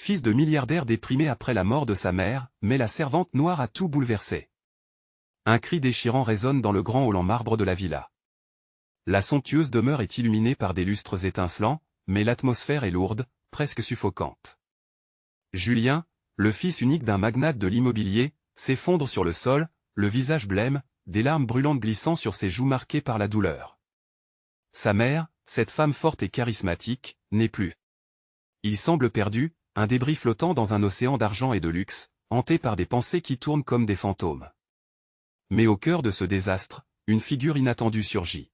fils de milliardaire déprimé après la mort de sa mère, mais la servante noire a tout bouleversé. Un cri déchirant résonne dans le grand hall en marbre de la villa. La somptueuse demeure est illuminée par des lustres étincelants, mais l'atmosphère est lourde, presque suffocante. Julien, le fils unique d'un magnate de l'immobilier, s'effondre sur le sol, le visage blême, des larmes brûlantes glissant sur ses joues marquées par la douleur. Sa mère, cette femme forte et charismatique, n'est plus. Il semble perdu, un débris flottant dans un océan d'argent et de luxe, hanté par des pensées qui tournent comme des fantômes. Mais au cœur de ce désastre, une figure inattendue surgit.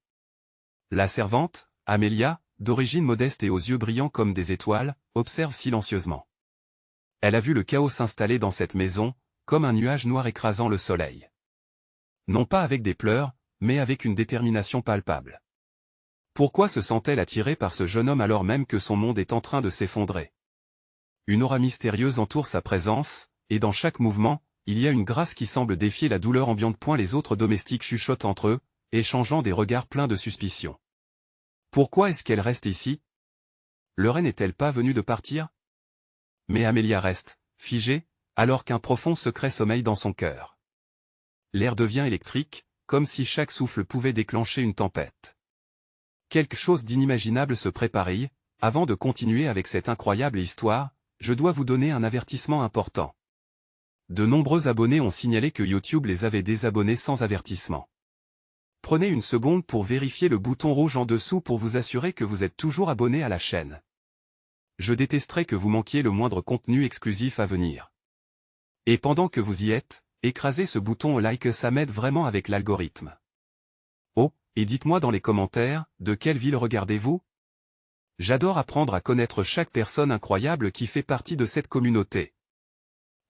La servante, Amélia, d'origine modeste et aux yeux brillants comme des étoiles, observe silencieusement. Elle a vu le chaos s'installer dans cette maison, comme un nuage noir écrasant le soleil. Non pas avec des pleurs, mais avec une détermination palpable. Pourquoi se sent-elle attirée par ce jeune homme alors même que son monde est en train de s'effondrer? Une aura mystérieuse entoure sa présence, et dans chaque mouvement, il y a une grâce qui semble défier la douleur ambiante. Les autres domestiques chuchotent entre eux, échangeant des regards pleins de suspicion. Pourquoi est-ce qu'elle reste ici? Le reine n'est-elle pas venue de partir? Mais Amélia reste, figée, alors qu'un profond secret sommeille dans son cœur. L'air devient électrique, comme si chaque souffle pouvait déclencher une tempête. Quelque chose d'inimaginable se préparait. Avant de continuer avec cette incroyable histoire, je dois vous donner un avertissement important. De nombreux abonnés ont signalé que YouTube les avait désabonnés sans avertissement. Prenez une seconde pour vérifier le bouton rouge en dessous pour vous assurer que vous êtes toujours abonné à la chaîne. Je détesterais que vous manquiez le moindre contenu exclusif à venir. Et pendant que vous y êtes, écrasez ce bouton au like, ça m'aide vraiment avec l'algorithme. Oh, et dites-moi dans les commentaires, de quelle ville regardez-vous? J'adore apprendre à connaître chaque personne incroyable qui fait partie de cette communauté.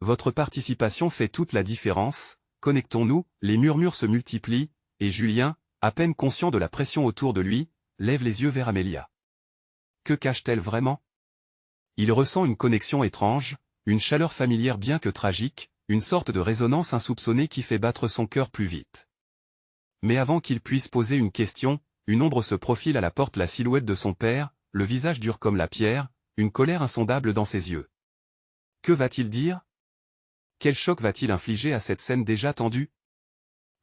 Votre participation fait toute la différence, connectons-nous, les murmures se multiplient, et Julien, à peine conscient de la pression autour de lui, lève les yeux vers Amélia. Que cache-t-elle vraiment? Il ressent une connexion étrange, une chaleur familière bien que tragique, une sorte de résonance insoupçonnée qui fait battre son cœur plus vite. Mais avant qu'il puisse poser une question, une ombre se profile à la porte, la silhouette de son père, le visage dur comme la pierre, une colère insondable dans ses yeux. Que va-t-il dire? Quel choc va-t-il infliger à cette scène déjà tendue?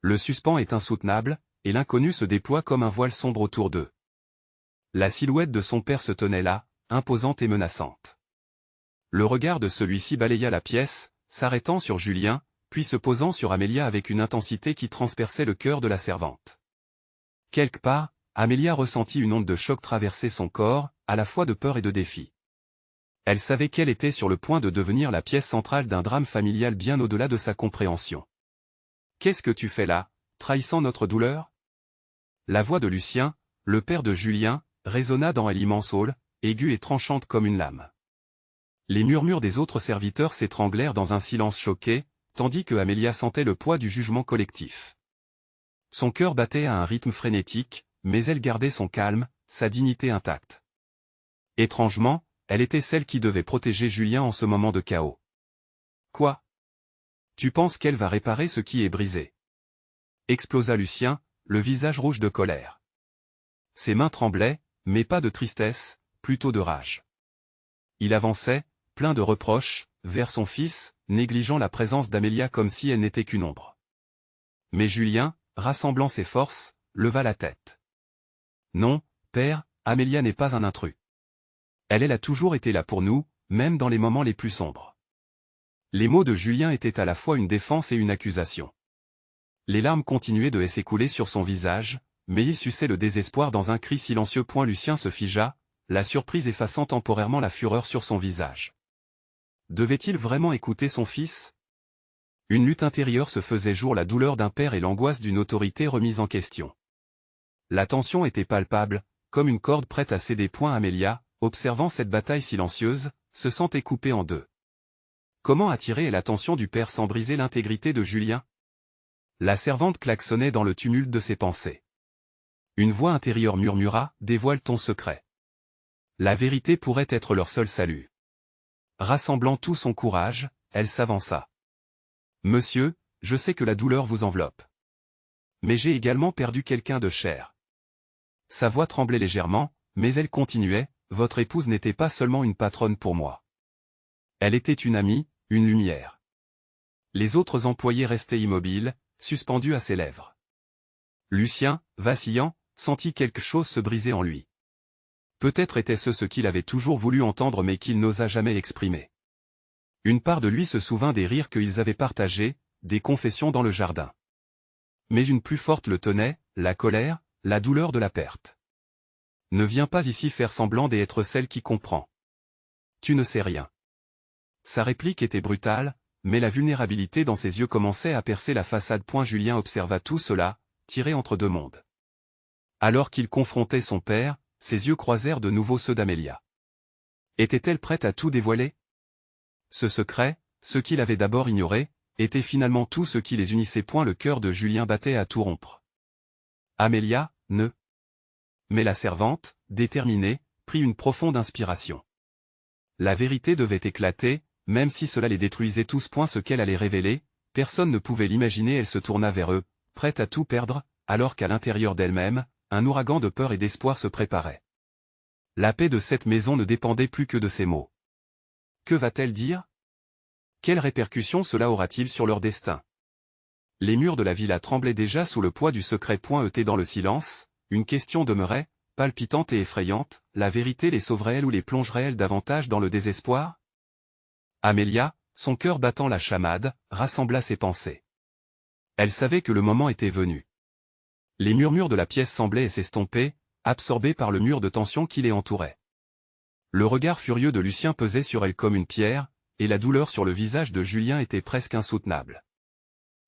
Le suspens est insoutenable, et l'inconnu se déploie comme un voile sombre autour d'eux. La silhouette de son père se tenait là, imposante et menaçante. Le regard de celui-ci balaya la pièce, s'arrêtant sur Julien, puis se posant sur Amélia avec une intensité qui transperçait le cœur de la servante. Quelque part, Amélia ressentit une onde de choc traverser son corps, à la fois de peur et de défi. Elle savait qu'elle était sur le point de devenir la pièce centrale d'un drame familial bien au-delà de sa compréhension. « Qu'est-ce que tu fais là, trahissant notre douleur ?» La voix de Lucien, le père de Julien, résonna dans l'immense hall, aiguë et tranchante comme une lame. Les murmures des autres serviteurs s'étranglèrent dans un silence choqué, tandis que Amélia sentait le poids du jugement collectif. Son cœur battait à un rythme frénétique, mais elle gardait son calme, sa dignité intacte. Étrangement, elle était celle qui devait protéger Julien en ce moment de chaos. Quoi? Tu penses qu'elle va réparer ce qui est brisé? Explosa Lucien, le visage rouge de colère. Ses mains tremblaient, mais pas de tristesse, plutôt de rage. Il avançait, plein de reproches, vers son fils, négligeant la présence d'Amélia comme si elle n'était qu'une ombre. Mais Julien, rassemblant ses forces, leva la tête. Non, père, Amélia n'est pas un intrus. Elle a toujours été là pour nous, même dans les moments les plus sombres. Les mots de Julien étaient à la fois une défense et une accusation. Les larmes continuaient de s'écouler sur son visage, mais il suçait le désespoir dans un cri silencieux. Lucien se figea, la surprise effaçant temporairement la fureur sur son visage. Devait-il vraiment écouter son fils? Une lutte intérieure se faisait jour, la douleur d'un père et l'angoisse d'une autorité remise en question. La tension était palpable, comme une corde prête à céder. Amélia, observant cette bataille silencieuse, se sentait coupée en deux. Comment attirer l'attention du père sans briser l'intégrité de Julien? La servante klaxonnait dans le tumulte de ses pensées. Une voix intérieure murmura, « Dévoile ton secret. La vérité pourrait être leur seul salut. » Rassemblant tout son courage, elle s'avança. « Monsieur, je sais que la douleur vous enveloppe. Mais j'ai également perdu quelqu'un de cher. » Sa voix tremblait légèrement, mais elle continuait, « Votre épouse n'était pas seulement une patronne pour moi. Elle était une amie, une lumière. Les autres employés restaient immobiles, suspendus à ses lèvres. Lucien, vacillant, sentit quelque chose se briser en lui. Peut-être était-ce ce qu'il avait toujours voulu entendre mais qu'il n'osa jamais exprimer. Une part de lui se souvint des rires qu'ils avaient partagés, des confessions dans le jardin. Mais une plus forte le tenait, la colère, la douleur de la perte. Ne viens pas ici faire semblant d'être celle qui comprend. Tu ne sais rien. Sa réplique était brutale, mais la vulnérabilité dans ses yeux commençait à percer la façade. Julien observa tout cela, tiré entre deux mondes. Alors qu'il confrontait son père, ses yeux croisèrent de nouveau ceux d'Amélia. Était-elle prête à tout dévoiler? Ce secret, ce qu'il avait d'abord ignoré, était finalement tout ce qui les unissait. Le cœur de Julien battait à tout rompre. Amélia, ne. Mais la servante, déterminée, prit une profonde inspiration. La vérité devait éclater, même si cela les détruisait tous. Ce qu'elle allait révéler, personne ne pouvait l'imaginer. Elle se tourna vers eux, prête à tout perdre, alors qu'à l'intérieur d'elle-même, un ouragan de peur et d'espoir se préparait. La paix de cette maison ne dépendait plus que de ces mots. Que va-t-elle dire? Quelles répercussions cela aura-t-il sur leur destin? Les murs de la villa tremblaient déjà sous le poids du secret. Dans le silence, une question demeurait, palpitante et effrayante, la vérité les sauverait-elle ou les plongerait-elle davantage dans le désespoir? Amélia, son cœur battant la chamade, rassembla ses pensées. Elle savait que le moment était venu. Les murmures de la pièce semblaient s'estomper, absorbés par le mur de tension qui les entourait. Le regard furieux de Lucien pesait sur elle comme une pierre, et la douleur sur le visage de Julien était presque insoutenable.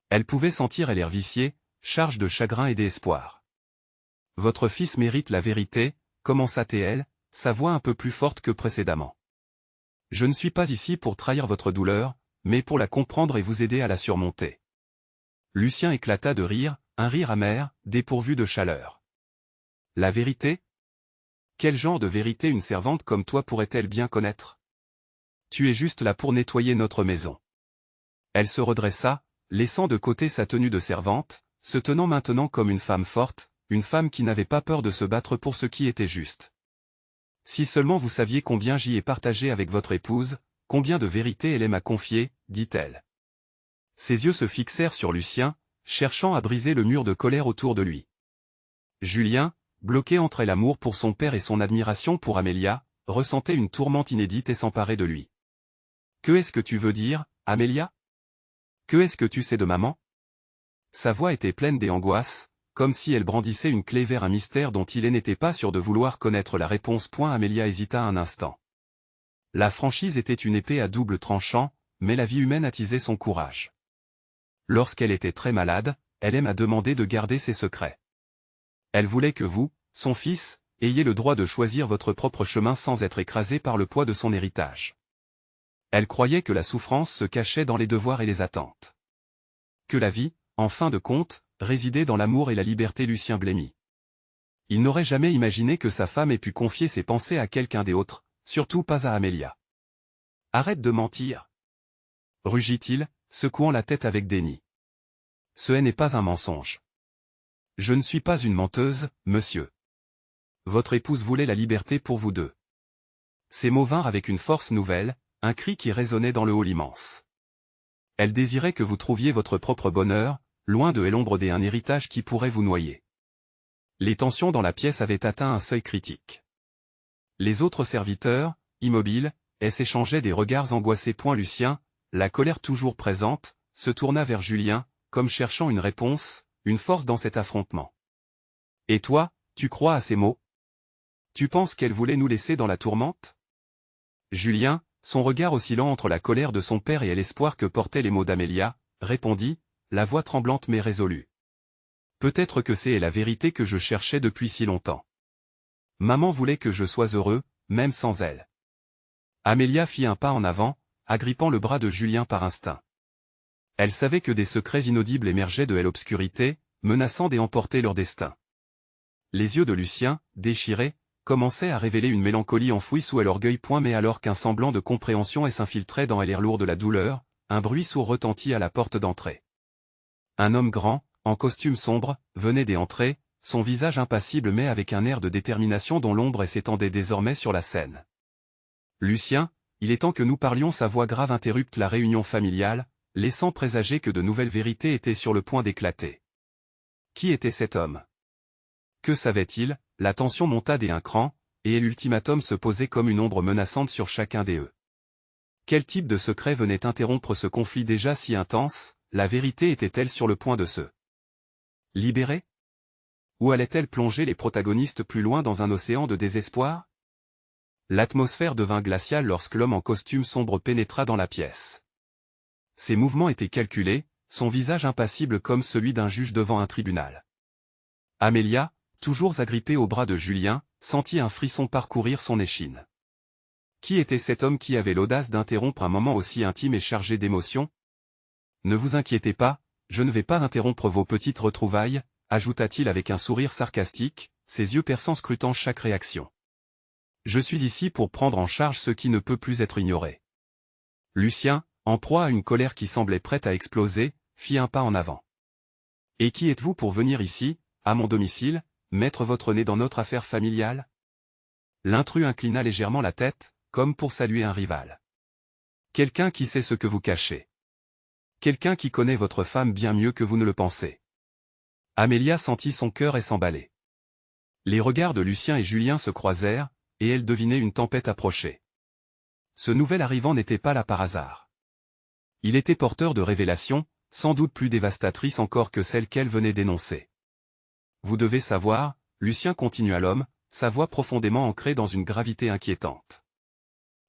Elle pouvait sentir l'air vicié, charge de chagrin et d'espoir. « Votre fils mérite la vérité », commença-t-elle, sa voix un peu plus forte que précédemment. « Je ne suis pas ici pour trahir votre douleur, mais pour la comprendre et vous aider à la surmonter. » Lucien éclata de rire, un rire amer, dépourvu de chaleur. « La vérité? Quel genre de vérité une servante comme toi pourrait-elle bien connaître? Tu es juste là pour nettoyer notre maison. » Elle se redressa, laissant de côté sa tenue de servante, se tenant maintenant comme une femme forte, une femme qui n'avait pas peur de se battre pour ce qui était juste. « Si seulement vous saviez combien j'y ai partagé avec votre épouse, combien de vérité elle m'a confié, dit-elle. Ses yeux se fixèrent sur Lucien, cherchant à briser le mur de colère autour de lui. Julien, bloqué entre l'amour pour son père et son admiration pour Amélia, ressentait une tourmente inédite et s'emparait de lui. « Que est-ce que tu veux dire, Amélia? Que est-ce que tu sais de maman ?» Sa voix était pleine d'angoisse, comme si elle brandissait une clé vers un mystère dont il n'était pas sûr de vouloir connaître la réponse. Amélia hésita un instant. La franchise était une épée à double tranchant, mais la vie humaine attisait son courage. Lorsqu'elle était très malade, elle m'a demandé de garder ses secrets. Elle voulait que vous, son fils, ayez le droit de choisir votre propre chemin sans être écrasé par le poids de son héritage. Elle croyait que la souffrance se cachait dans les devoirs et les attentes. Que la vie, en fin de compte, résidait dans l'amour et la liberté. Lucien blêmit. Il n'aurait jamais imaginé que sa femme ait pu confier ses pensées à quelqu'un d'autre, surtout pas à Amélia. « Arrête de mentir !» rugit-il, secouant la tête avec déni. « Ce n'est pas un mensonge. Je ne suis pas une menteuse, monsieur. Votre épouse voulait la liberté pour vous deux. » Ces mots vinrent avec une force nouvelle, un cri qui résonnait dans le hall immense. Elle désirait que vous trouviez votre propre bonheur, loin de l'ombre d'un héritage qui pourrait vous noyer. Les tensions dans la pièce avaient atteint un seuil critique. Les autres serviteurs, immobiles, s'échangeaient des regards angoissés. Lucien, la colère toujours présente, se tourna vers Julien, comme cherchant une réponse, une force dans cet affrontement. « Et toi, tu crois à ces mots? Tu penses qu'elle voulait nous laisser dans la tourmente ?» Julien, son regard oscillant entre la colère de son père et l'espoir que portaient les mots d'Amélia, répondit, la voix tremblante mais résolue. « Peut-être que c'est la vérité que je cherchais depuis si longtemps. Maman voulait que je sois heureux, même sans elle. » Amélia fit un pas en avant, agrippant le bras de Julien par instinct. Elle savait que des secrets inaudibles émergeaient de l'obscurité, menaçant d'emporter leur destin. Les yeux de Lucien, déchirés, commençaient à révéler une mélancolie enfouie sous l'orgueil. Mais alors qu'un semblant de compréhension s'infiltrait dans l'air lourd de la douleur, un bruit sourd retentit à la porte d'entrée. Un homme grand, en costume sombre, venait d'entrer, son visage impassible mais avec un air de détermination dont l'ombre s'étendait désormais sur la scène. Lucien, il est temps que nous parlions. Sa voix grave interrupte la réunion familiale, laissant présager que de nouvelles vérités étaient sur le point d'éclater. Qui était cet homme? Que savait-il? La tension monta d'un cran, et l'ultimatum se posait comme une ombre menaçante sur chacun d'eux. Quel type de secret venait interrompre ce conflit déjà si intense? La vérité était-elle sur le point de se libérer? Ou allait-elle plonger les protagonistes plus loin dans un océan de désespoir? L'atmosphère devint glaciale lorsque l'homme en costume sombre pénétra dans la pièce. Ses mouvements étaient calculés, son visage impassible comme celui d'un juge devant un tribunal. Amélia, toujours agrippée au bras de Julien, sentit un frisson parcourir son échine. Qui était cet homme qui avait l'audace d'interrompre un moment aussi intime et chargé d'émotions? Ne vous inquiétez pas, je ne vais pas interrompre vos petites retrouvailles, ajouta-t-il avec un sourire sarcastique, ses yeux perçants scrutant chaque réaction. Je suis ici pour prendre en charge ce qui ne peut plus être ignoré. Lucien, en proie à une colère qui semblait prête à exploser, fit un pas en avant. Et qui êtes-vous pour venir ici, à mon domicile, mettre votre nez dans notre affaire familiale? L'intrus inclina légèrement la tête, comme pour saluer un rival. Quelqu'un qui sait ce que vous cachez. Quelqu'un qui connaît votre femme bien mieux que vous ne le pensez. Amélia sentit son cœur s'emballer. Les regards de Lucien et Julien se croisèrent, et elle devinait une tempête approcher. Ce nouvel arrivant n'était pas là par hasard. Il était porteur de révélations, sans doute plus dévastatrices encore que celles qu'elle venait d'énoncer. Vous devez savoir, Lucien continua l'homme, sa voix profondément ancrée dans une gravité inquiétante.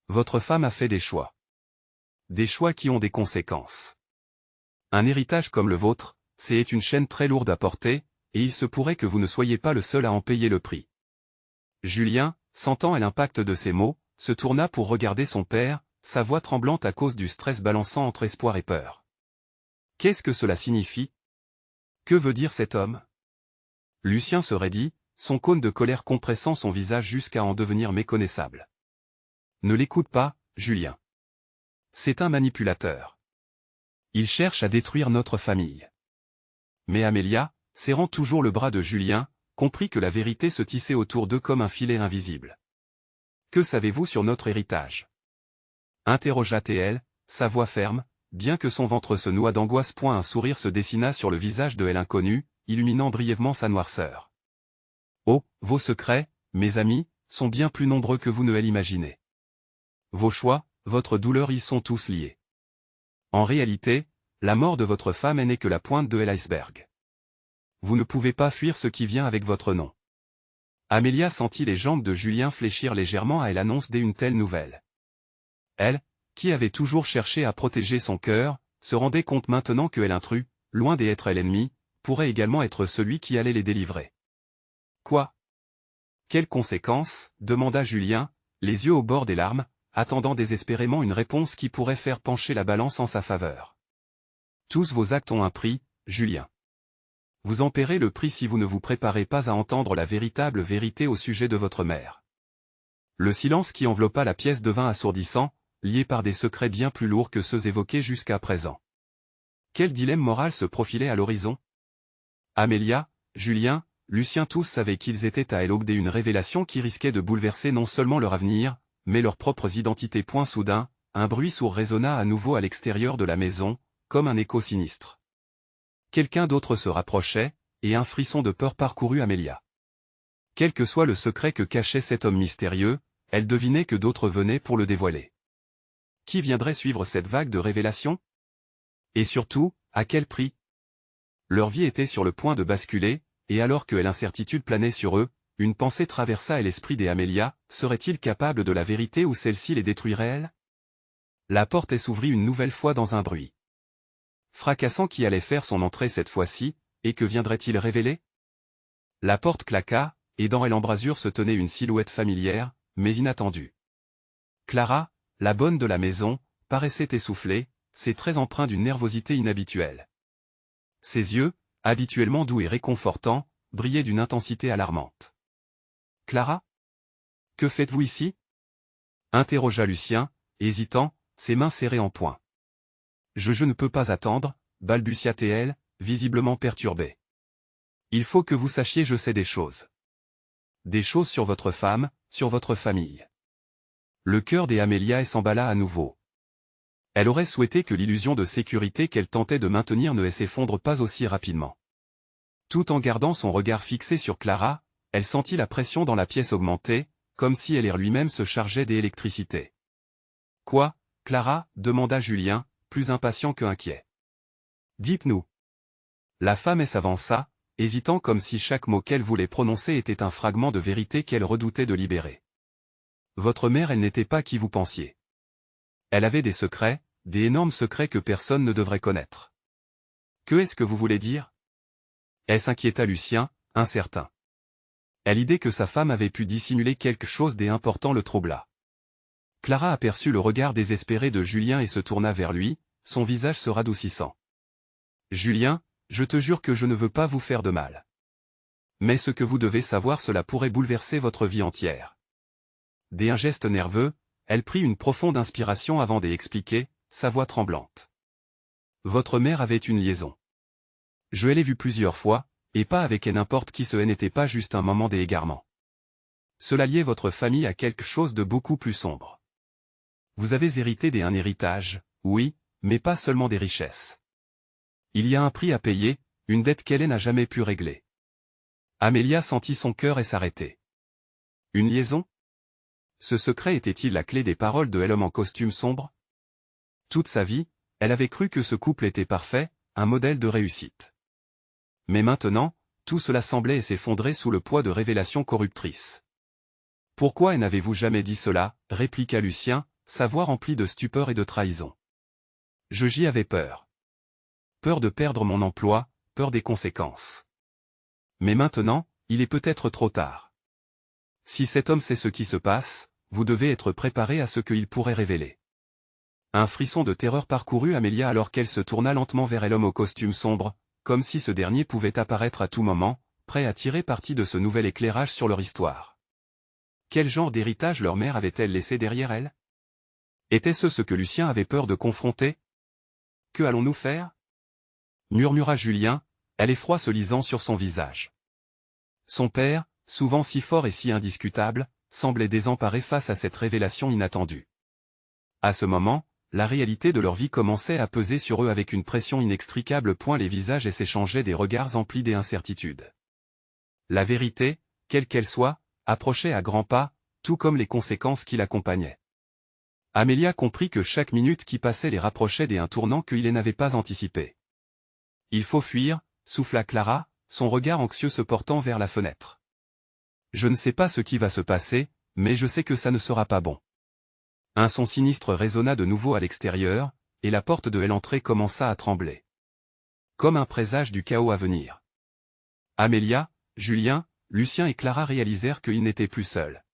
Votre femme a fait des choix. Des choix qui ont des conséquences. Un héritage comme le vôtre, c'est une chaîne très lourde à porter, et il se pourrait que vous ne soyez pas le seul à en payer le prix. Julien, sentant l'impact de ces mots, se tourna pour regarder son père, sa voix tremblante à cause du stress balançant entre espoir et peur. Qu'est-ce que cela signifie? Que veut dire cet homme? Lucien se raidit, son cône de colère compressant son visage jusqu'à en devenir méconnaissable. Ne l'écoute pas, Julien. C'est un manipulateur. Il cherche à détruire notre famille. Mais Amélia, serrant toujours le bras de Julien, comprit que la vérité se tissait autour d'eux comme un filet invisible. Que savez-vous sur notre héritage? Interrogea-t-elle, sa voix ferme, bien que son ventre se noua d'angoisse. Un sourire se dessina sur le visage de l'inconnue, illuminant brièvement sa noirceur. Oh, vos secrets, mes amis, sont bien plus nombreux que vous ne l'imaginez. Vos choix, votre douleur y sont tous liés. En réalité, la mort de votre femme n'est que la pointe de l'iceberg. Vous ne pouvez pas fuir ce qui vient avec votre nom. Amélia sentit les jambes de Julien fléchir légèrement à l'annonce d'une telle nouvelle. Elle, qui avait toujours cherché à protéger son cœur, se rendait compte maintenant que l'intrus, loin d'être l'ennemi, pourrait également être celui qui allait les délivrer. Quoi? Quelles conséquences? Demanda Julien, les yeux au bord des larmes, attendant désespérément une réponse qui pourrait faire pencher la balance en sa faveur. Tous vos actes ont un prix, Julien. Vous en paierez le prix si vous ne vous préparez pas à entendre la véritable vérité au sujet de votre mère. Le silence qui enveloppa la pièce devint assourdissant, lié par des secrets bien plus lourds que ceux évoqués jusqu'à présent. Quel dilemme moral se profilait à l'horizon? Amélia, Julien, Lucien, tous savaient qu'ils étaient à l'aube d'une révélation qui risquait de bouleverser non seulement leur avenir, mais leurs propres identités. Soudain, un bruit sourd résonna à nouveau à l'extérieur de la maison, comme un écho sinistre. Quelqu'un d'autre se rapprochait, et un frisson de peur parcourut Amélia. Quel que soit le secret que cachait cet homme mystérieux, elle devinait que d'autres venaient pour le dévoiler. Qui viendrait suivre cette vague de révélations? Et surtout, à quel prix? Leur vie était sur le point de basculer, et alors que l'incertitude planait sur eux, une pensée traversa l'esprit d'Amélia, serait-il capable de la vérité ou celle-ci les détruirait elle? La porte s'ouvrit une nouvelle fois dans un bruit fracassant qui allait faire son entrée cette fois-ci, et que viendrait-il révéler? La porte claqua, et dans l'embrasure se tenait une silhouette familière, mais inattendue. Clara, la bonne de la maison, paraissait essoufflée, ses traits empreints d'une nervosité inhabituelle. Ses yeux, habituellement doux et réconfortants, brillaient d'une intensité alarmante. « Clara? Que faites-vous ici » interrogea Lucien, hésitant, ses mains serrées en poing. Je ne peux pas attendre, balbutia-t-elle, visiblement perturbée. Il faut que vous sachiez, je sais des choses. Des choses sur votre femme, sur votre famille. Le cœur d'Amélia s'emballa à nouveau. Elle aurait souhaité que l'illusion de sécurité qu'elle tentait de maintenir ne s'effondre pas aussi rapidement. Tout en gardant son regard fixé sur Clara, elle sentit la pression dans la pièce augmenter, comme si l'air lui-même se chargeait d'électricité. « Quoi, Clara ?» demanda Julien, plus impatient que inquiet. « Dites-nous. » La femme s'avança, hésitant comme si chaque mot qu'elle voulait prononcer était un fragment de vérité qu'elle redoutait de libérer. « Votre mère, elle n'était pas qui vous pensiez. Elle avait des secrets, des énormes secrets que personne ne devrait connaître. »« Que est-ce que vous voulez dire ?» s'inquiéta Lucien, incertain. Et l'idée que sa femme avait pu dissimuler quelque chose d'important le troubla. Clara aperçut le regard désespéré de Julien et se tourna vers lui, son visage se radoucissant. « Julien, je te jure que je ne veux pas vous faire de mal. Mais ce que vous devez savoir, cela pourrait bouleverser votre vie entière. » D'un geste nerveux, elle prit une profonde inspiration avant d'expliquer, sa voix tremblante. « Votre mère avait une liaison. Je l'ai vue plusieurs fois, et pas avec n'importe qui, ce n'était pas juste un moment d'égarement. Cela liait votre famille à quelque chose de beaucoup plus sombre. Vous avez hérité d'un héritage, oui, mais pas seulement des richesses. Il y a un prix à payer, une dette qu'elle n'a jamais pu régler. » Amélia sentit son cœur s'arrêter. Une liaison? Ce secret était-il la clé des paroles de l'homme en costume sombre? Toute sa vie, elle avait cru que ce couple était parfait, un modèle de réussite. Mais maintenant, tout cela semblait s'effondrer sous le poids de révélations corruptrices. « Pourquoi n'avez-vous jamais dit cela ?» répliqua Lucien, sa voix remplie de stupeur et de trahison. « J'y avais peur. Peur de perdre mon emploi, peur des conséquences. Mais maintenant, il est peut-être trop tard. Si cet homme sait ce qui se passe, vous devez être préparé à ce qu'il pourrait révéler. » Un frisson de terreur parcourut Amélia alors qu'elle se tourna lentement vers l'homme au costume sombre, comme si ce dernier pouvait apparaître à tout moment, prêt à tirer parti de ce nouvel éclairage sur leur histoire. Quel genre d'héritage leur mère avait-elle laissé derrière elle? Était-ce ce que Lucien avait peur de confronter? « Que allons-nous faire ?» murmura Julien, l'effroi se lisant sur son visage. Son père, souvent si fort et si indiscutable, semblait désemparé face à cette révélation inattendue. À ce moment, la réalité de leur vie commençait à peser sur eux avec une pression inextricable. Les visages s'échangeaient des regards emplis d'incertitude. La vérité, quelle qu'elle soit, approchait à grands pas, tout comme les conséquences qui l'accompagnaient. Amélia comprit que chaque minute qui passait les rapprochait d'un tournant qu'il n'avait pas anticipé. « Il faut fuir », souffla Clara, son regard anxieux se portant vers la fenêtre. « Je ne sais pas ce qui va se passer, mais je sais que ça ne sera pas bon. » Un son sinistre résonna de nouveau à l'extérieur, et la porte de l'entrée commença à trembler. Comme un présage du chaos à venir. Amélia, Julien, Lucien et Clara réalisèrent qu'ils n'étaient plus seuls.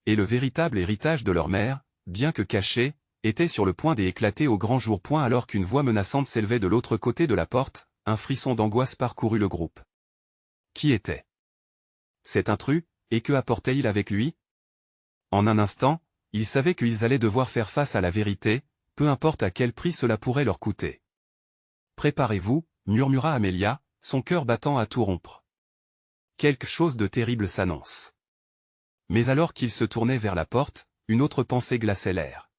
Et le véritable héritage de leur mère, bien que caché, était sur le point d'éclater au grand jour. Alors qu'une voix menaçante s'élevait de l'autre côté de la porte, un frisson d'angoisse parcourut le groupe. Qui était cet intrus, et que apportait-il avec lui? En un instant, ils savaient qu'ils allaient devoir faire face à la vérité, peu importe à quel prix cela pourrait leur coûter. « Préparez-vous » murmura Amélia, son cœur battant à tout rompre. Quelque chose de terrible s'annonce. Mais alors qu'ils se tournaient vers la porte, une autre pensée glaçait l'air.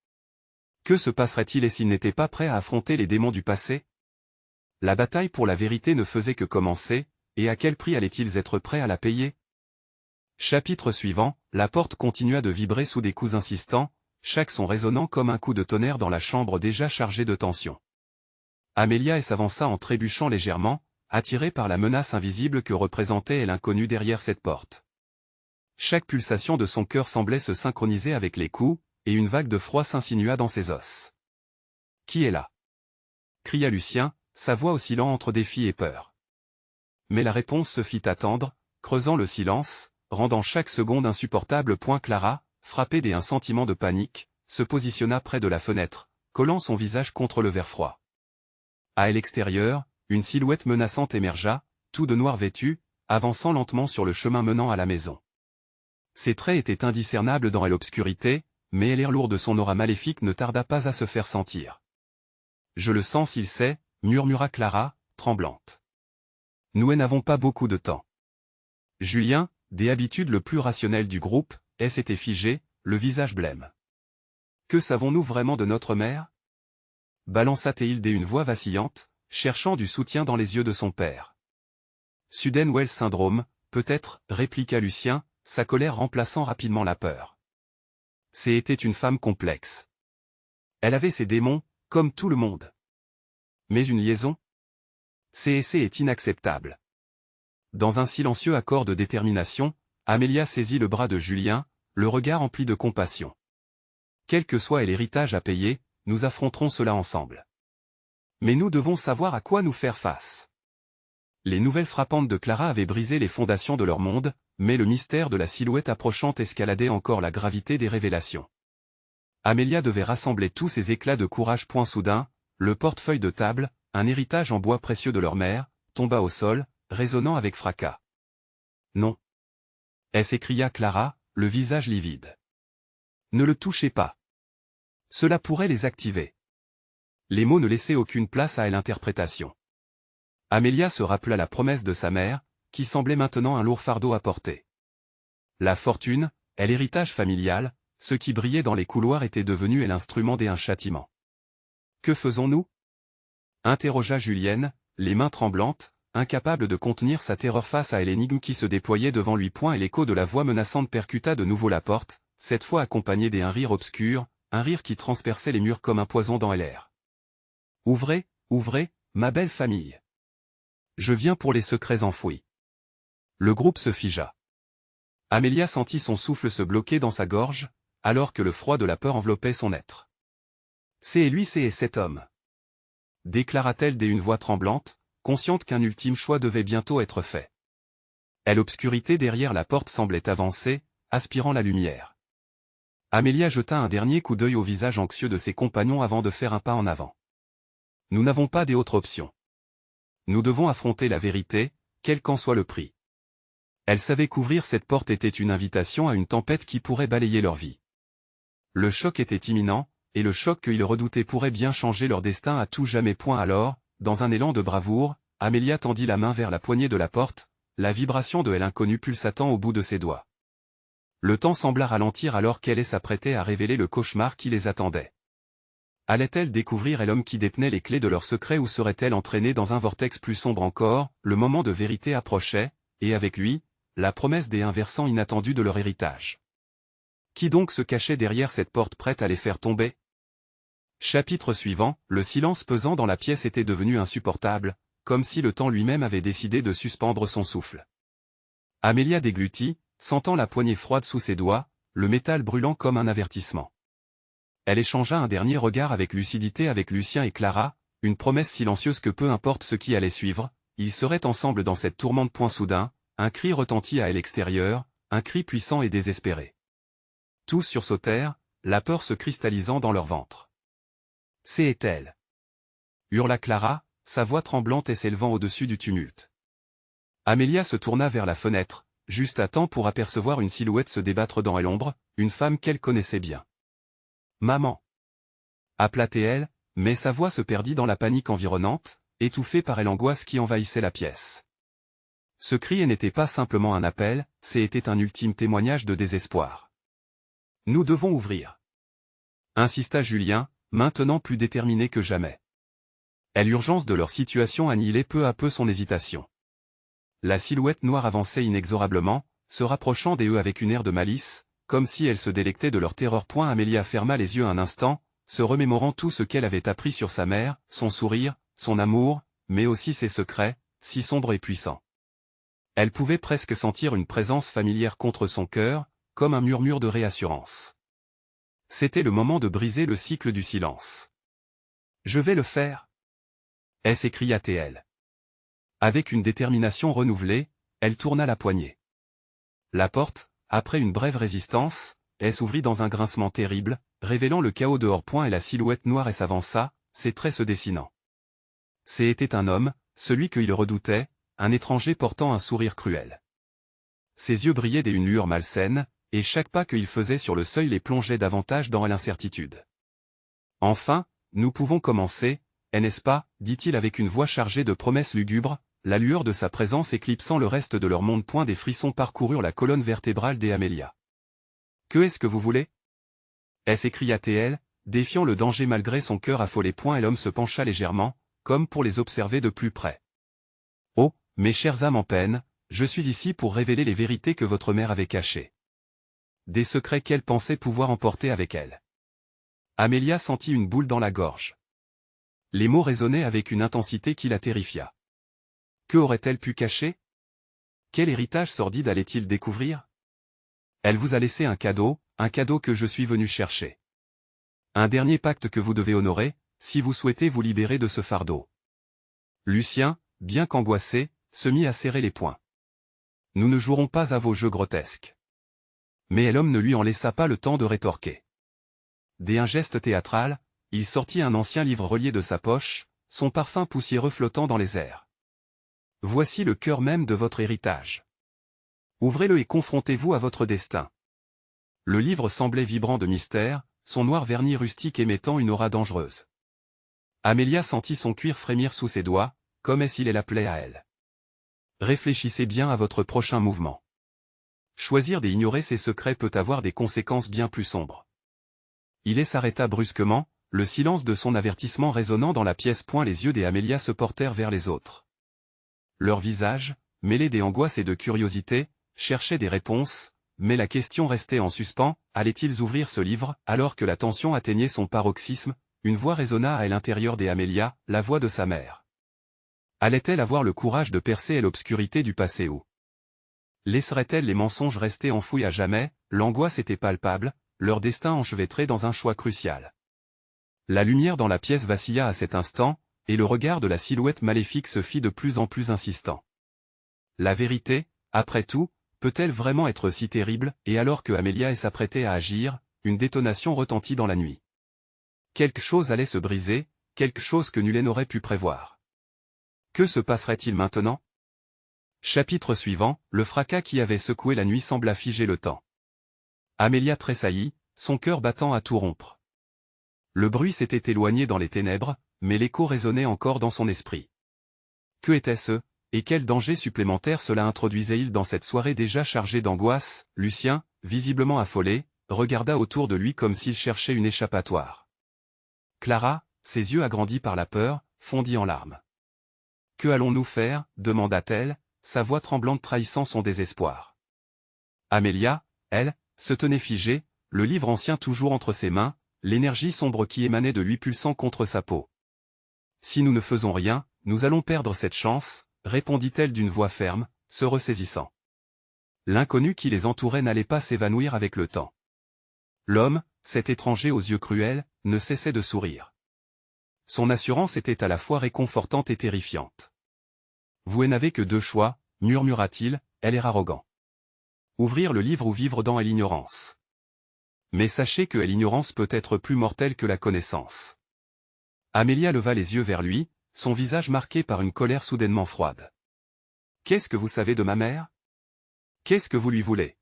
Que se passerait-il s'ils n'étaient pas prêts à affronter les démons du passé? La bataille pour la vérité ne faisait que commencer, et à quel prix allaient-ils être prêts à la payer? Chapitre suivant, la porte continua de vibrer sous des coups insistants, chaque son résonnant comme un coup de tonnerre dans la chambre déjà chargée de tension. Amélia s'avança en trébuchant légèrement, attirée par la menace invisible que représentait l'inconnu derrière cette porte. Chaque pulsation de son cœur semblait se synchroniser avec les coups, et une vague de froid s'insinua dans ses os. « Qui est là ?» cria Lucien, sa voix oscillant entre défi et peur. Mais la réponse se fit attendre, creusant le silence, rendant chaque seconde insupportable. Clara, frappée d'un sentiment de panique, se positionna près de la fenêtre, collant son visage contre le verre froid. À l'extérieur, une silhouette menaçante émergea, tout de noir vêtu, avançant lentement sur le chemin menant à la maison. Ses traits étaient indiscernables dans l'obscurité, mais l'air lourd de son aura maléfique ne tarda pas à se faire sentir. « Je le sens, s'il sait » murmura Clara, tremblante. « Nous n'avons pas beaucoup de temps. » Julien, des habitudes le plus rationnel du groupe, s'était figé, le visage blême. Que savons-nous vraiment de notre mère? Balança Théildé une voix vacillante, cherchant du soutien dans les yeux de son père. Sudenwell syndrome, peut-être, répliqua Lucien, sa colère remplaçant rapidement la peur. C'était une femme complexe. Elle avait ses démons, comme tout le monde. Mais une liaison? C'est inacceptable. Dans un silencieux accord de détermination, Amélia saisit le bras de Julien, le regard empli de compassion. Quel que soit l'héritage à payer, nous affronterons cela ensemble. Mais nous devons savoir à quoi nous faire face. Les nouvelles frappantes de Clara avaient brisé les fondations de leur monde, mais le mystère de la silhouette approchante escaladait encore la gravité des révélations. Amélia devait rassembler tous ces éclats de courage. Soudain, le portefeuille de table, un héritage en bois précieux de leur mère, tomba au sol, résonnant avec fracas. Non. S'écria Clara, le visage livide. Ne le touchez pas. Cela pourrait les activer. Les mots ne laissaient aucune place à l'interprétation. Amélia se rappela la promesse de sa mère, qui semblait maintenant un lourd fardeau à porter. La fortune, l'héritage familial, ce qui brillait dans les couloirs était devenu l'instrument d'un châtiment. Que faisons-nous? Interrogea Julienne, les mains tremblantes, incapable de contenir sa terreur face à l'énigme qui se déployait devant lui. Et l'écho de la voix menaçante percuta de nouveau la porte, cette fois accompagné d'un rire obscur, un rire qui transperçait les murs comme un poison dans l'air. Ouvrez, ouvrez, ma belle famille. Je viens pour les secrets enfouis. Le groupe se figea. Amélia sentit son souffle se bloquer dans sa gorge, alors que le froid de la peur enveloppait son être. C'est lui, c'est cet homme. Déclara-t-elle d'une voix tremblante, consciente qu'un ultime choix devait bientôt être fait. L'obscurité derrière la porte semblait avancer, aspirant la lumière. Amélia jeta un dernier coup d'œil au visage anxieux de ses compagnons avant de faire un pas en avant. Nous n'avons pas d'autre option. Nous devons affronter la vérité, quel qu'en soit le prix. Elle savait qu'ouvrir cette porte était une invitation à une tempête qui pourrait balayer leur vie. Le choc était imminent, et le choc qu'ils redoutaient pourrait bien changer leur destin à tout jamais. Alors, dans un élan de bravoure, Amélia tendit la main vers la poignée de la porte, la vibration de l'inconnu pulsatant au bout de ses doigts. Le temps sembla ralentir alors qu'elle s'apprêtait à révéler le cauchemar qui les attendait. Allait-elle découvrir l'homme qui détenait les clés de leur secret ou serait-elle entraînée dans un vortex plus sombre encore? Le moment de vérité approchait, et avec lui, la promesse des versants inattendus de leur héritage. Qui donc se cachait derrière cette porte prête à les faire tomber? Chapitre suivant, le silence pesant dans la pièce était devenu insupportable, comme si le temps lui-même avait décidé de suspendre son souffle. Amélia déglutit, sentant la poignée froide sous ses doigts, le métal brûlant comme un avertissement. Elle échangea un dernier regard avec lucidité avec Lucien et Clara, une promesse silencieuse que peu importe ce qui allait suivre, ils seraient ensemble dans cette tourmente. Soudain, un cri retentit à l'extérieur, un cri puissant et désespéré. Tous sursautèrent, la peur se cristallisant dans leur ventre. C'est elle. Hurla Clara, sa voix tremblante et s'élevant au-dessus du tumulte. Amélia se tourna vers la fenêtre, juste à temps pour apercevoir une silhouette se débattre dans l'ombre, une femme qu'elle connaissait bien. Maman. Appela-t-elle, mais sa voix se perdit dans la panique environnante, étouffée par l'angoisse qui envahissait la pièce. Ce cri n'était pas simplement un appel, c'était un ultime témoignage de désespoir. Nous devons ouvrir. Insista Julien, maintenant plus déterminé que jamais. L'urgence de leur situation annihilait peu à peu son hésitation. La silhouette noire avançait inexorablement, se rapprochant d'eux avec une air de malice, comme si elle se délectait de leur terreur. Amélia ferma les yeux un instant, se remémorant tout ce qu'elle avait appris sur sa mère, son sourire, son amour, mais aussi ses secrets, si sombres et puissants. Elle pouvait presque sentir une présence familière contre son cœur, comme un murmure de réassurance. C'était le moment de briser le cycle du silence. « Je vais le faire !» s'écria-t-elle. Avec une détermination renouvelée, elle tourna la poignée. La porte, après une brève résistance, s'ouvrit dans un grincement terrible, révélant le chaos dehors. Et la silhouette noire s'avança, ses traits se dessinant. C'était un homme, celui qu'il redoutait, un étranger portant un sourire cruel. Ses yeux brillaient d'une lueur malsaine, et chaque pas qu'il faisait sur le seuil les plongeait davantage dans l'incertitude. « Enfin, nous pouvons commencer, n'est-ce pas ?» dit-il avec une voix chargée de promesses lugubres, la lueur de sa présence éclipsant le reste de leur monde. Des frissons parcoururent la colonne vertébrale d'Amélia. « Que est-ce que vous voulez ?» s'écria-t-elle, défiant le danger malgré son cœur affolé. Et l'homme se pencha légèrement, comme pour les observer de plus près. Oh, mes chères âmes en peine, je suis ici pour révéler les vérités que votre mère avait cachées. Des secrets qu'elle pensait pouvoir emporter avec elle. Amélia sentit une boule dans la gorge. Les mots résonnaient avec une intensité qui la terrifia. Que aurait-elle pu cacher? Quel héritage sordide allait-il découvrir? Elle vous a laissé un cadeau que je suis venu chercher. Un dernier pacte que vous devez honorer, si vous souhaitez vous libérer de ce fardeau. Lucien, bien qu'angoissé, se mit à serrer les poings. Nous ne jouerons pas à vos jeux grotesques. Mais l'homme ne lui en laissa pas le temps de rétorquer. Dès un geste théâtral, il sortit un ancien livre relié de sa poche, son parfum poussiéreux flottant dans les airs. Voici le cœur même de votre héritage. Ouvrez-le et confrontez-vous à votre destin. Le livre semblait vibrant de mystère, son noir vernis rustique émettant une aura dangereuse. Amélia sentit son cuir frémir sous ses doigts, comme s'il l'appelait à elle. Réfléchissez bien à votre prochain mouvement. Choisir d'ignorer ses secrets peut avoir des conséquences bien plus sombres. Il s'arrêta brusquement, le silence de son avertissement résonnant dans la pièce. Les yeux d'Amélia se portèrent vers les autres. Leurs visages, mêlés d'angoisse et de curiosité, cherchaient des réponses, mais la question restait en suspens, allaient-ils ouvrir ce livre? Alors que la tension atteignait son paroxysme, une voix résonna à l'intérieur d'Amélia, la voix de sa mère. Allait-elle avoir le courage de percer l'obscurité du passé ou laisserait-elle les mensonges rester enfouis à jamais? L'angoisse était palpable, leur destin enchevêtré dans un choix crucial. La lumière dans la pièce vacilla à cet instant, et le regard de la silhouette maléfique se fit de plus en plus insistant. La vérité, après tout, peut-elle vraiment être si terrible? Et alors que Amélia s'apprêtait à agir, une détonation retentit dans la nuit. Quelque chose allait se briser, quelque chose que nul n'aurait pu prévoir. Que se passerait-il maintenant? Chapitre suivant, le fracas qui avait secoué la nuit sembla figer le temps. Amélia tressaillit, son cœur battant à tout rompre. Le bruit s'était éloigné dans les ténèbres, mais l'écho résonnait encore dans son esprit. Que était-ce, et quel danger supplémentaire cela introduisait-il dans cette soirée déjà chargée d'angoisse? Lucien, visiblement affolé, regarda autour de lui comme s'il cherchait une échappatoire. Clara, ses yeux agrandis par la peur, fondit en larmes. « Que allons-nous faire ?» demanda-t-elle, sa voix tremblante trahissant son désespoir. Amélia, elle, se tenait figée, le livre ancien toujours entre ses mains, l'énergie sombre qui émanait de lui pulsant contre sa peau. « Si nous ne faisons rien, nous allons perdre cette chance, » répondit-elle d'une voix ferme, se ressaisissant. L'inconnu qui les entourait n'allait pas s'évanouir avec le temps. L'homme, cet étranger aux yeux cruels, ne cessait de sourire. Son assurance était à la fois réconfortante et terrifiante. « Vous n'avez que deux choix, » murmura-t-il, elle est arrogant. Ouvrir le livre ou vivre dans l'ignorance. Mais sachez que l'ignorance peut être plus mortelle que la connaissance. Amélia leva les yeux vers lui, son visage marqué par une colère soudainement froide. « Qu'est-ce que vous savez de ma mère? Qu'est-ce que vous lui voulez ?»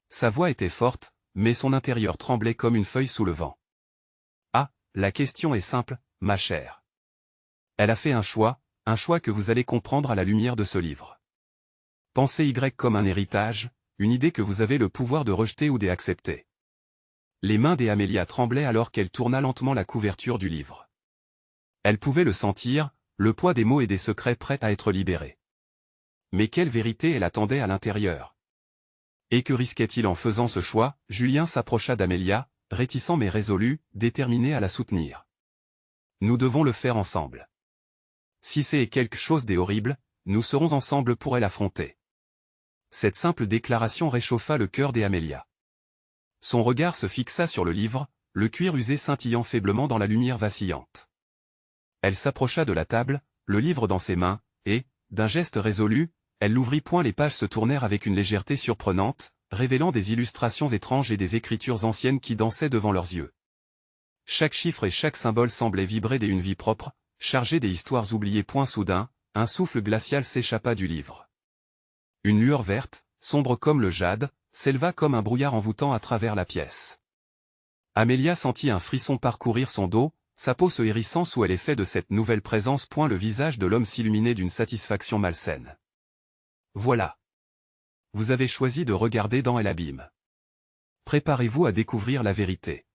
Sa voix était forte, mais son intérieur tremblait comme une feuille sous le vent. « Ah, la question est simple, ma chère. Elle a fait un choix que vous allez comprendre à la lumière de ce livre. Pensez Y comme un héritage, une idée que vous avez le pouvoir de rejeter ou d'accepter. » Les mains d'Amélia tremblaient alors qu'elle tourna lentement la couverture du livre. Elle pouvait le sentir, le poids des mots et des secrets prêts à être libérés. Mais quelle vérité elle attendait à l'intérieur? Et que risquait-il en faisant ce choix? Julien s'approcha d'Amélia, réticent mais résolu, déterminé à la soutenir. Nous devons le faire ensemble. Si c'est quelque chose d'horrible, nous serons ensemble pour l'affronter. Cette simple déclaration réchauffa le cœur d'Amélia. Son regard se fixa sur le livre, le cuir usé scintillant faiblement dans la lumière vacillante. Elle s'approcha de la table, le livre dans ses mains, et, d'un geste résolu, elle l'ouvrit. Les pages se tournèrent avec une légèreté surprenante, révélant des illustrations étranges et des écritures anciennes qui dansaient devant leurs yeux. Chaque chiffre et chaque symbole semblait vibrer d'une vie propre, chargé des histoires oubliées. Soudain, un souffle glacial s'échappa du livre. Une lueur verte, sombre comme le jade, s'éleva comme un brouillard envoûtant à travers la pièce. Amélia sentit un frisson parcourir son dos, sa peau se hérissant sous l'effet de cette nouvelle présence. Le visage de l'homme s'illuminait d'une satisfaction malsaine. Voilà. Vous avez choisi de regarder dans l'abîme. Préparez-vous à découvrir la vérité.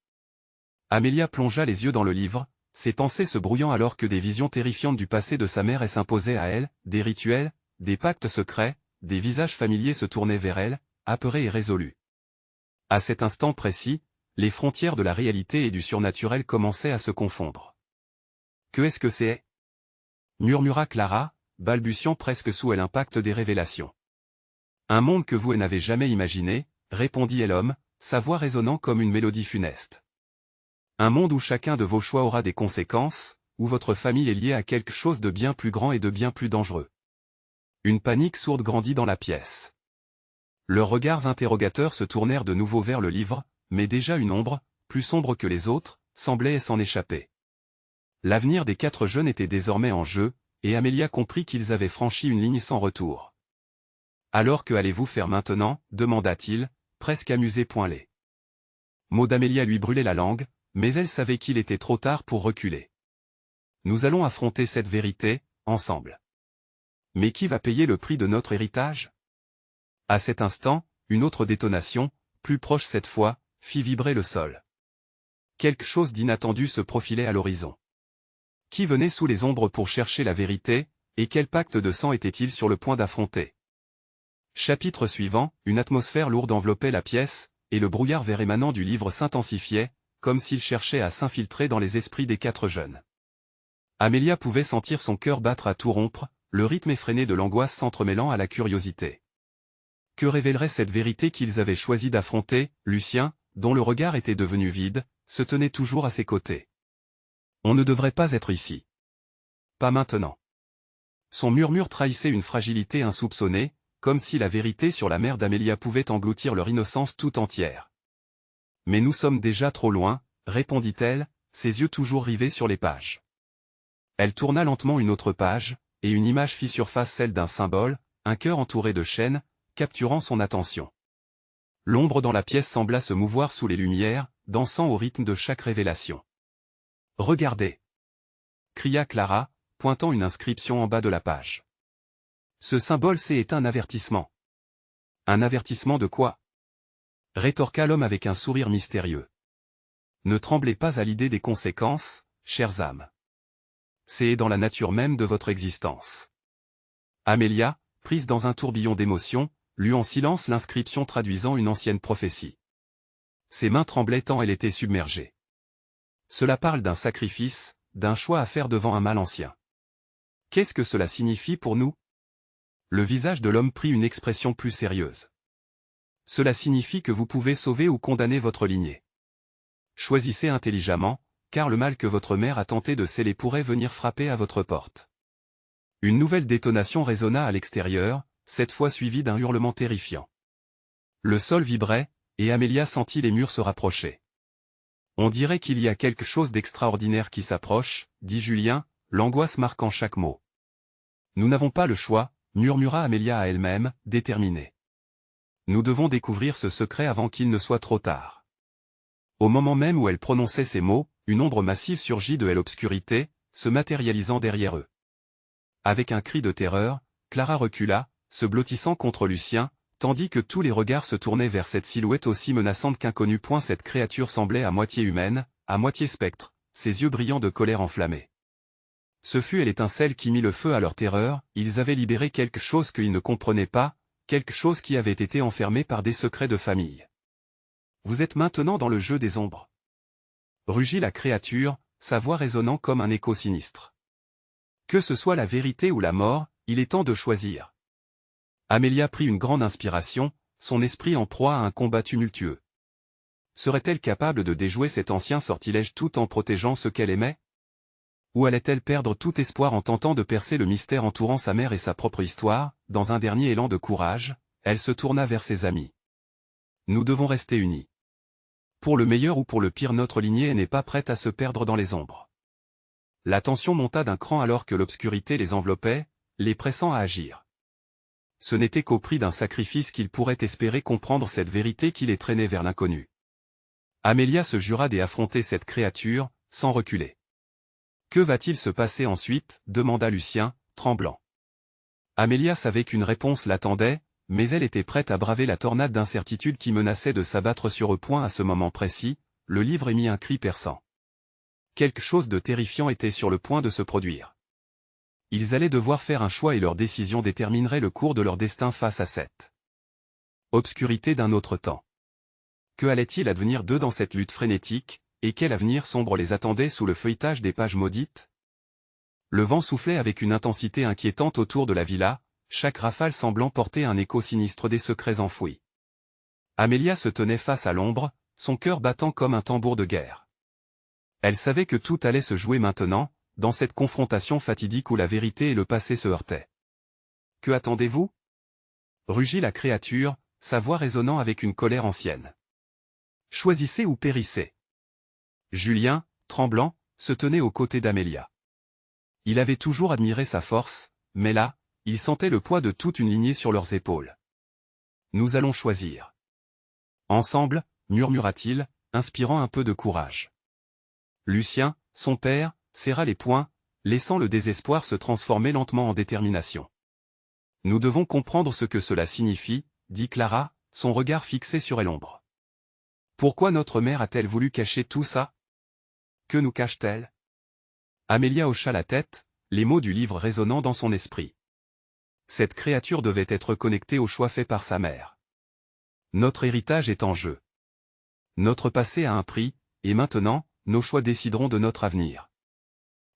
Amelia plongea les yeux dans le livre, ses pensées se brouillant alors que des visions terrifiantes du passé de sa mère s'imposaient à elle, des rituels, des pactes secrets, des visages familiers se tournaient vers elle, apeurés et résolus. À cet instant précis, les frontières de la réalité et du surnaturel commençaient à se confondre. « Que est-ce que c'est » murmura Clara, balbutiant presque sous elle l'impact des révélations. « Un monde que vous n'avez jamais imaginé, » répondit l'homme, sa voix résonnant comme une mélodie funeste. « Un monde où chacun de vos choix aura des conséquences, où votre famille est liée à quelque chose de bien plus grand et de bien plus dangereux. » Une panique sourde grandit dans la pièce. Leurs regards interrogateurs se tournèrent de nouveau vers le livre, mais déjà une ombre, plus sombre que les autres, semblait s'en échapper. L'avenir des 4 jeunes était désormais en jeu, et Amelia comprit qu'ils avaient franchi une ligne sans retour. « Alors que allez-vous faire maintenant » demanda-t-il, presque amusé pointé. Mot d'Amelia lui brûlait la langue, mais elle savait qu'il était trop tard pour reculer. « Nous allons affronter cette vérité, ensemble. » Mais qui va payer le prix de notre héritage? À cet instant, une autre détonation, plus proche cette fois, fit vibrer le sol. Quelque chose d'inattendu se profilait à l'horizon. Qui venait sous les ombres pour chercher la vérité, et quel pacte de sang était-il sur le point d'affronter? Chapitre suivant, une atmosphère lourde enveloppait la pièce, et le brouillard vert émanant du livre s'intensifiait, comme s'il cherchait à s'infiltrer dans les esprits des 4 jeunes. Amelia pouvait sentir son cœur battre à tout rompre, le rythme effréné de l'angoisse s'entremêlant à la curiosité. Que révélerait cette vérité qu'ils avaient choisi d'affronter? Lucien, dont le regard était devenu vide, se tenait toujours à ses côtés. On ne devrait pas être ici. Pas maintenant. Son murmure trahissait une fragilité insoupçonnée, comme si la vérité sur la mère d'Amelia pouvait engloutir leur innocence tout entière. Mais nous sommes déjà trop loin, répondit-elle, ses yeux toujours rivés sur les pages. Elle tourna lentement une autre page, et une image fit surface, celle d'un symbole, un cœur entouré de chaînes, capturant son attention. L'ombre dans la pièce sembla se mouvoir sous les lumières, dansant au rythme de chaque révélation. « Regardez !» cria Clara, pointant une inscription en bas de la page. Ce symbole est un avertissement. Un avertissement de quoi? Rétorqua l'homme avec un sourire mystérieux. Ne tremblez pas à l'idée des conséquences, chères âmes. C'est dans la nature même de votre existence. Amelia, prise dans un tourbillon d'émotions, lut en silence l'inscription traduisant une ancienne prophétie. Ses mains tremblaient tant elle était submergée. Cela parle d'un sacrifice, d'un choix à faire devant un mal ancien. Qu'est-ce que cela signifie pour nous? Le visage de l'homme prit une expression plus sérieuse. Cela signifie que vous pouvez sauver ou condamner votre lignée. Choisissez intelligemment, car le mal que votre mère a tenté de sceller pourrait venir frapper à votre porte. Une nouvelle détonation résonna à l'extérieur, cette fois suivie d'un hurlement terrifiant. Le sol vibrait, et Amelia sentit les murs se rapprocher. On dirait qu'il y a quelque chose d'extraordinaire qui s'approche, dit Julien, l'angoisse marquant chaque mot. Nous n'avons pas le choix, murmura Amelia à elle-même, déterminée. Nous devons découvrir ce secret avant qu'il ne soit trop tard. Au moment même où elle prononçait ces mots, une ombre massive surgit de l'obscurité, se matérialisant derrière eux. Avec un cri de terreur, Clara recula, se blottissant contre Lucien, tandis que tous les regards se tournaient vers cette silhouette aussi menaçante qu'inconnue. Cette créature semblait à moitié humaine, à moitié spectre, ses yeux brillants de colère enflammée. Ce fut l'étincelle qui mit le feu à leur terreur, ils avaient libéré quelque chose qu'ils ne comprenaient pas, quelque chose qui avait été enfermé par des secrets de famille. Vous êtes maintenant dans le jeu des ombres. Rugit la créature, sa voix résonnant comme un écho sinistre. Que ce soit la vérité ou la mort, il est temps de choisir. Amelia prit une grande inspiration, son esprit en proie à un combat tumultueux. Serait-elle capable de déjouer cet ancien sortilège tout en protégeant ce qu'elle aimait? Ou allait-elle perdre tout espoir en tentant de percer le mystère entourant sa mère et sa propre histoire? Dans un dernier élan de courage, elle se tourna vers ses amis. Nous devons rester unis. Pour le meilleur ou pour le pire, notre lignée n'est pas prête à se perdre dans les ombres. La tension monta d'un cran alors que l'obscurité les enveloppait, les pressant à agir. Ce n'était qu'au prix d'un sacrifice qu'ils pourraient espérer comprendre cette vérité qui les traînait vers l'inconnu. Amelia se jura d'affronter cette créature, sans reculer. Que va-t-il se passer ensuite? Demanda Lucien, tremblant. Amelia savait qu'une réponse l'attendait, mais elle était prête à braver la tornade d'incertitude qui menaçait de s'abattre sur eux. À ce moment précis, le livre émit un cri perçant. Quelque chose de terrifiant était sur le point de se produire. Ils allaient devoir faire un choix et leur décision déterminerait le cours de leur destin face à cette obscurité d'un autre temps. Que allait-il advenir d'eux dans cette lutte frénétique, et quel avenir sombre les attendait sous le feuilletage des pages maudites? Le vent soufflait avec une intensité inquiétante autour de la villa, chaque rafale semblant porter un écho sinistre des secrets enfouis. Amelia se tenait face à l'ombre, son cœur battant comme un tambour de guerre. Elle savait que tout allait se jouer maintenant, dans cette confrontation fatidique où la vérité et le passé se heurtaient. « Que attendez-vous » rugit la créature, sa voix résonnant avec une colère ancienne. « Choisissez ou périssez. » Julien, tremblant, se tenait aux côtés d'Amelia. Il avait toujours admiré sa force, mais là, il sentait le poids de toute une lignée sur leurs épaules. « Nous allons choisir. » Ensemble, murmura-t-il, inspirant un peu de courage. Lucien, son père, serra les poings, laissant le désespoir se transformer lentement en détermination. « Nous devons comprendre ce que cela signifie, » dit Clara, son regard fixé sur l'ombre. « Pourquoi notre mère a-t-elle voulu cacher tout ça? Que nous cache-t-elle » Amelia hocha la tête, les mots du livre résonnant dans son esprit. Cette créature devait être connectée au choix fait par sa mère. Notre héritage est en jeu. Notre passé a un prix, et maintenant, nos choix décideront de notre avenir.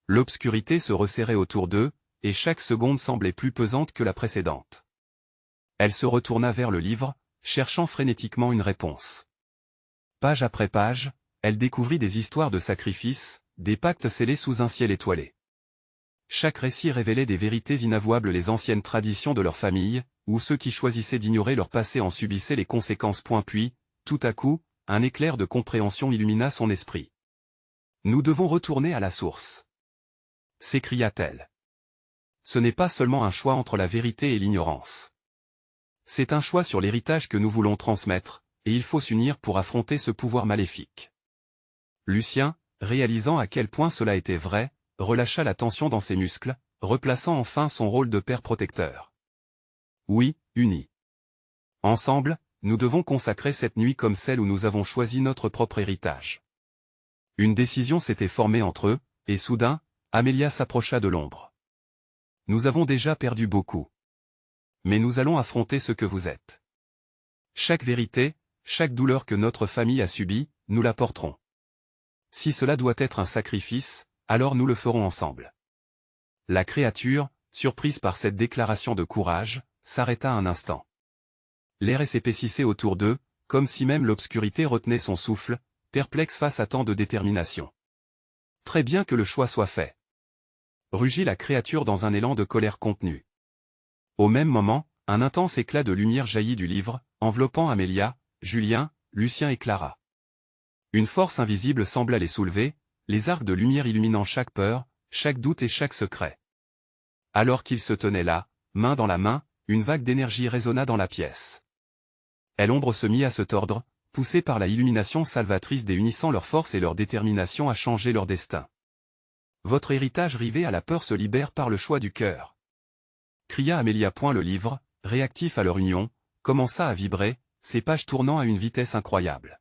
L'obscurité se resserrait autour d'eux, et chaque seconde semblait plus pesante que la précédente. Elle se retourna vers le livre, cherchant frénétiquement une réponse. Page après page, elle découvrit des histoires de sacrifices, des pactes scellés sous un ciel étoilé. Chaque récit révélait des vérités inavouables, les anciennes traditions de leur famille, où ceux qui choisissaient d'ignorer leur passé en subissaient les conséquences. Puis, tout à coup, un éclair de compréhension illumina son esprit. « Nous devons retourner à la source » s'écria-t-elle. Ce n'est pas seulement un choix entre la vérité et l'ignorance. C'est un choix sur l'héritage que nous voulons transmettre, et il faut s'unir pour affronter ce pouvoir maléfique. Lucien, réalisant à quel point cela était vrai, relâcha la tension dans ses muscles, replaçant enfin son rôle de père protecteur. Oui, unis. Ensemble, nous devons consacrer cette nuit comme celle où nous avons choisi notre propre héritage. Une décision s'était formée entre eux, et soudain, Amelia s'approcha de l'ombre. Nous avons déjà perdu beaucoup. Mais nous allons affronter ce que vous êtes. Chaque vérité, chaque douleur que notre famille a subie, nous la porterons. Si cela doit être un sacrifice, alors nous le ferons ensemble. La créature, surprise par cette déclaration de courage, s'arrêta un instant. L'air s'épaississait autour d'eux, comme si même l'obscurité retenait son souffle, perplexe face à tant de détermination. Très bien que le choix soit fait. Rugit la créature dans un élan de colère contenue. Au même moment, un intense éclat de lumière jaillit du livre, enveloppant Amelia, Julien, Lucien et Clara. Une force invisible sembla les soulever, les arcs de lumière illuminant chaque peur, chaque doute et chaque secret. Alors qu'ils se tenaient là, main dans la main, une vague d'énergie résonna dans la pièce. L'ombre se mit à se tordre, poussée par la illumination salvatrice des unissant leur force et leur détermination à changer leur destin. Votre héritage rivé à la peur se libère par le choix du cœur. Cria Amelia. Le livre, réactif à leur union, commença à vibrer, ses pages tournant à une vitesse incroyable.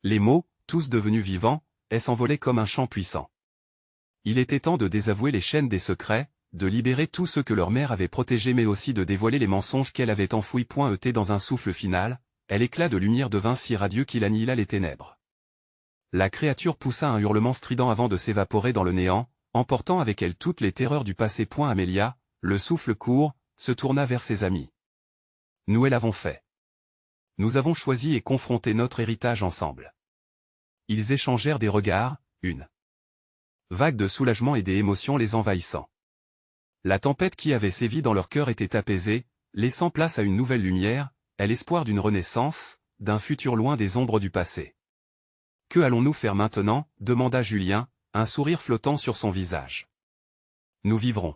Les mots, tous devenus vivants, s'envolaient comme un chant puissant. Il était temps de désavouer les chaînes des secrets, de libérer tout ce que leur mère avait protégé, mais aussi de dévoiler les mensonges qu'elle avait enfouis. Dans un souffle final, l'éclat de lumière devint si radieux qu'il annihila les ténèbres. La créature poussa un hurlement strident avant de s'évaporer dans le néant, emportant avec elle toutes les terreurs du passé. Amelia, le souffle court, se tourna vers ses amis. Nous l'avons fait. Nous avons choisi et confronté notre héritage ensemble. Ils échangèrent des regards, une vague de soulagement et des émotions les envahissant. La tempête qui avait sévi dans leur cœur était apaisée, laissant place à une nouvelle lumière, l'espoir d'une renaissance, d'un futur loin des ombres du passé. « Que allons-nous faire maintenant » demanda Julien, un sourire flottant sur son visage. « Nous vivrons.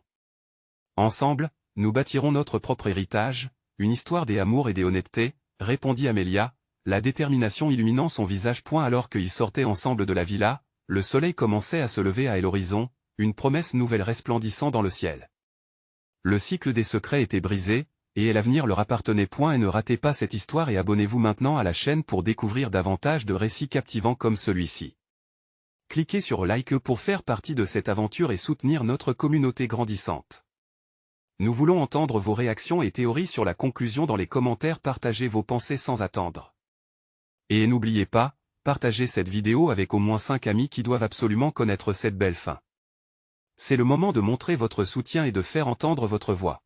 Ensemble, nous bâtirons notre propre héritage, une histoire des amours et des honnêtetés, répondit Amelia, la détermination illuminant son visage. Alors qu'ils sortaient ensemble de la villa, le soleil commençait à se lever à l'horizon, une promesse nouvelle resplendissant dans le ciel. Le cycle des secrets était brisé, Et l'avenir leur appartenait point et ne ratez pas cette histoire et abonnez-vous maintenant à la chaîne pour découvrir davantage de récits captivants comme celui-ci. Cliquez sur Like pour faire partie de cette aventure et soutenir notre communauté grandissante. Nous voulons entendre vos réactions et théories sur la conclusion dans les commentaires, partagez vos pensées sans attendre. Et n'oubliez pas, partagez cette vidéo avec au moins 5 amis qui doivent absolument connaître cette belle fin. C'est le moment de montrer votre soutien et de faire entendre votre voix.